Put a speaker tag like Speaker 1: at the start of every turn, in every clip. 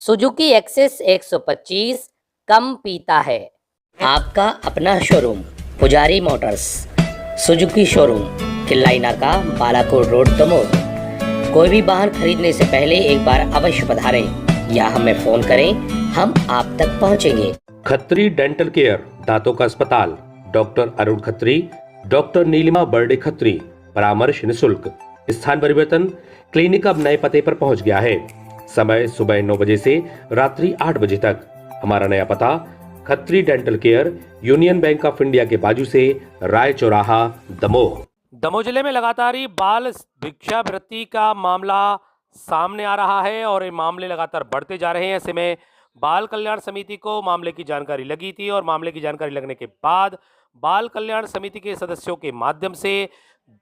Speaker 1: Suzuki access 125 कम पीता है। आपका अपना शोरूम पुजारी मोटर्स, सुजुकी शोरूम, किल्लाई नाका, बालाकोट रोड, दमोह। कोई भी वाहन खरीदने से पहले एक बार अवश्य पधारें या हमें फोन करें, हम आप तक पहुंचेंगे।
Speaker 2: खत्री डेंटल केयर, दांतों का अस्पताल, डॉक्टर अरुण खत्री, डॉक्टर नीलिमा बर्डे खत्री, परामर्श निःशुल्क। स्थान परिवर्तन, क्लिनिक अब नए पते पर पहुंच गया है। समय सुबह 9 बजे से रात्रि 8 बजे तक। हमारा नया पता, Khatri dental care, union bank of India के बाजू से, राय चौराहा, दमोह।
Speaker 3: दमोह जिले में लगातार ही बाल भिक्षावृत्ति का मामला सामने आ रहा है और ये मामले लगातार बढ़ते जा रहे हैं। ऐसे में बाल कल्याण समिति को मामले की जानकारी लगी थी और मामले की जानकारी लगने के बाद बाल कल्याण समिति के सदस्यों के माध्यम से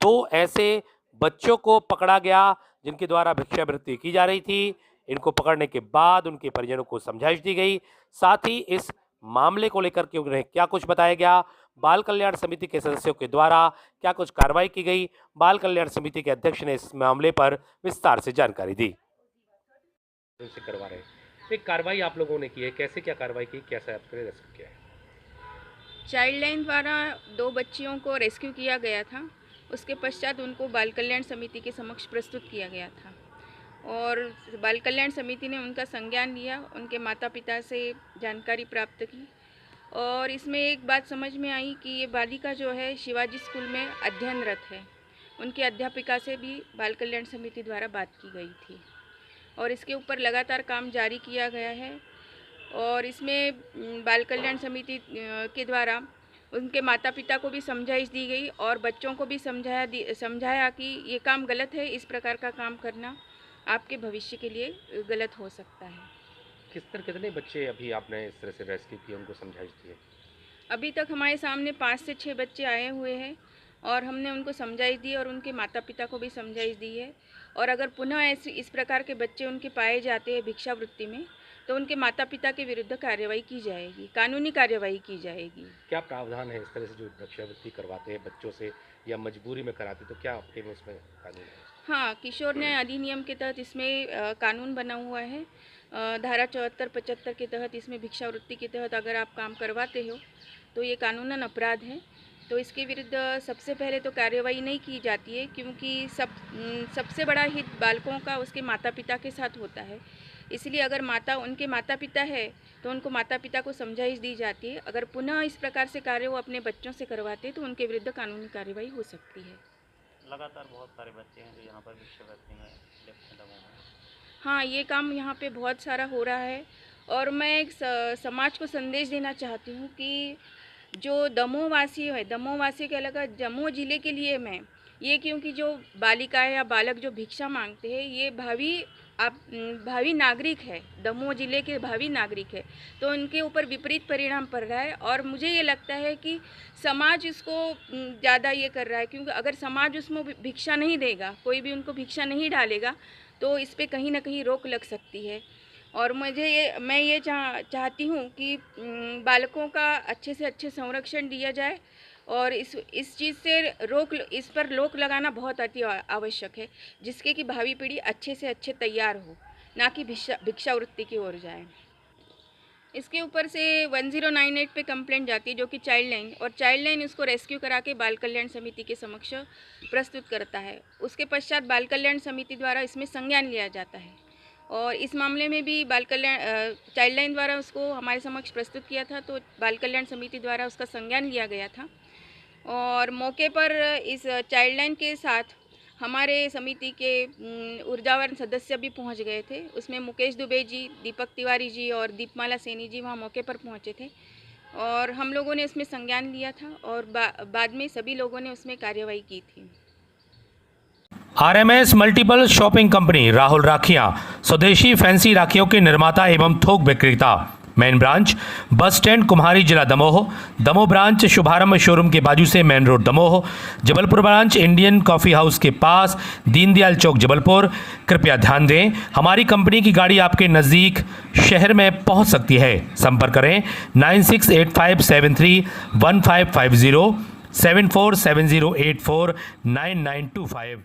Speaker 3: 2 ऐसे बच्चों को पकड़ा गया जिनके द्वारा भिक्षावृत्ति की जा रही थी। इनको पकड़ने के बाद उनके परिजनों को समझाइश दी गई, साथ ही इस मामले को लेकर के उन्हें क्या कुछ बताया गया, बाल कल्याण समिति के सदस्यों के द्वारा क्या कुछ कार्रवाई की गई। बाल कल्याण समिति के अध्यक्ष ने इस मामले पर विस्तार से जानकारी दी।
Speaker 2: करवा रहे हैं, कार्रवाई आप लोगों ने की है, कैसे क्या कार्रवाई की, कैसे आपने रेस्क्यू किया है?
Speaker 4: चाइल्ड लाइन द्वारा 2 बच्चियों को रेस्क्यू किया गया था। उसके पश्चात उनको बाल कल्याण समिति के समक्ष प्रस्तुत किया गया था और बाल कल्याण समिति ने उनका संज्ञान लिया, उनके माता पिता से जानकारी प्राप्त की और इसमें एक बात समझ में आई कि ये बालिका जो है शिवाजी स्कूल में अध्ययनरत है। उनकी अध्यापिका से भी बाल कल्याण समिति द्वारा बात की गई थी और इसके ऊपर लगातार काम जारी किया गया है और इसमें बाल कल्याण समिति के द्वारा उनके माता पिता को भी समझाइश दी गई और बच्चों को भी समझाया कि ये काम गलत है, इस प्रकार का काम करना आपके भविष्य के लिए गलत हो सकता है।
Speaker 2: कितने बच्चे अभी आपने इस तरह से रेस्क्यू किए, उनको समझाइश दी है?
Speaker 4: अभी तक हमारे सामने 5 से 6 बच्चे आए हुए हैं और हमने उनको समझाइश दी और उनके माता पिता को भी समझाइश दी है और अगर पुनः ऐसे इस प्रकार के बच्चे उनके पाए जाते हैं भिक्षावृत्ति में तो उनके माता पिता के विरुद्ध कार्रवाई की जाएगी, कानूनी कार्रवाई की जाएगी।
Speaker 2: क्या प्रावधान है इस तरह से जो भिक्षावृत्ति करवाते हैं बच्चों से या मजबूरी में कराते, तो क्या आपके में इसमें कानून है?
Speaker 4: हाँ, किशोर न्याय अधिनियम के तहत इसमें कानून बना हुआ है। धारा 74-75 के तहत इसमें भिक्षावृत्ति के तहत अगर आप काम करवाते हो तो ये कानूनन अपराध है। तो इसके विरुद्ध सबसे पहले तो कार्रवाई नहीं की जाती है क्योंकि सबसे बड़ा हित बालकों का उसके माता पिता के साथ होता है। इसलिए अगर उनके माता पिता है तो उनको माता पिता को समझाइश दी जाती है। अगर पुनः इस प्रकार से कार्य वो अपने बच्चों से करवाते हैं तो उनके विरुद्ध कानूनी कार्रवाई हो सकती है।
Speaker 5: लगातार बहुत सारे बच्चे हैं जो यहाँ पर भिक्षावृत्ति में लिप्त हैं।
Speaker 4: हाँ, ये काम यहाँ पे बहुत सारा हो रहा है और मैं एक समाज को संदेश देना चाहती हूँ कि जो दमोह वासी है, दमोह वासी के अलावा दमोह जिले के लिए मैं ये क्योंकि जो बालिकाएं या बालक जो भिक्षा मांगते हैं ये भावी नागरिक है, दमोह जिले के भावी नागरिक है, तो उनके ऊपर विपरीत परिणाम पड़ रहा है और मुझे ये लगता है कि समाज इसको ज़्यादा ये कर रहा है क्योंकि अगर समाज उसमें भिक्षा नहीं देगा, कोई भी उनको भिक्षा नहीं डालेगा तो इस पे कहीं ना कहीं रोक लग सकती है। और मैं ये चाहती हूँ कि बालकों का अच्छे से अच्छे संरक्षण दिया जाए और इस चीज़ से इस पर रोक लगाना बहुत अति आवश्यक है जिसके कि भावी पीढ़ी अच्छे से अच्छे तैयार हो, ना कि भिक्षावृत्ति की ओर जाए। इसके ऊपर से 1098 पे कंप्लेंट जाती है जो कि चाइल्ड लाइन, और चाइल्ड लाइन उसको रेस्क्यू करा के बाल कल्याण समिति के समक्ष प्रस्तुत करता है। उसके पश्चात बाल कल्याण समिति द्वारा इसमें संज्ञान लिया जाता है और इस मामले में भी चाइल्ड लाइन द्वारा उसको हमारे समक्ष प्रस्तुत किया था तो बाल कल्याण समिति द्वारा उसका संज्ञान लिया गया था और मौके पर इस चाइल्ड लाइन के साथ हमारे समिति के ऊर्जावान सदस्य भी पहुंच गए थे। उसमें मुकेश दुबे जी, दीपक तिवारी जी और दीपमाला सैनी जी वहां मौके पर पहुंचे थे और हम लोगों ने उसमें संज्ञान लिया था और बाद में सभी लोगों ने उसमें कार्यवाही की थी।
Speaker 3: RMS multiple shopping company, Rahul राखियां, स्वदेशी फैंसी राखियों के निर्माता एवं थोक विक्रेता। मेन ब्रांच बस स्टैंड कुम्हारी, जिला दमोह। दमोह ब्रांच शुभारंभ शोरूम के बाजू से main road Damoh. Jabalpur branch Indian coffee house के पास, दीनदयाल चौक, जबलपुर। कृपया ध्यान दें, हमारी कंपनी की गाड़ी आपके नज़दीक शहर में पहुंच सकती है। संपर्क करें 9685731550, 7470849925।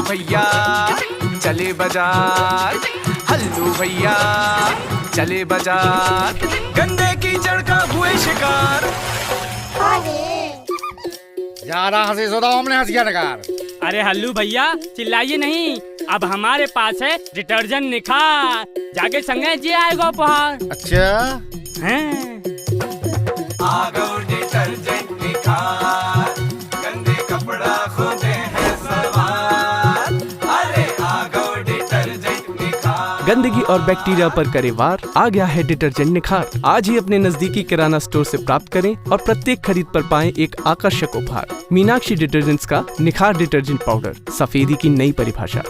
Speaker 6: भैया चले बाजार, हल्लू भैया चले बाजार, गंदे कीचड़ का हुए शिकार।
Speaker 7: ज्यादा हंसी सुधा हमने हंस गया नकार।
Speaker 8: अरे हल्लू भैया चिल्लाइए नहीं, अब हमारे पास है डिटर्जेंट निखार, जाके संगे जी आएगा उपहार।
Speaker 7: अच्छा
Speaker 8: हैं?
Speaker 6: आ गो डिटर्जेंट निखार, गंदे कपड़ा खोदे हैं सवार, अरे आ गो डिटर्जेंट निखार।
Speaker 9: गंदगी और बैक्टीरिया पर करे वार, आ गया है डिटर्जेंट निखार। आज ही अपने नजदीकी किराना स्टोर से प्राप्त करें और प्रत्येक खरीद पर पाएं एक आकर्षक उपहार। मीनाक्षी डिटर्जेंट्स का निखार डिटर्जेंट पाउडर, सफेदी की नई परिभाषा।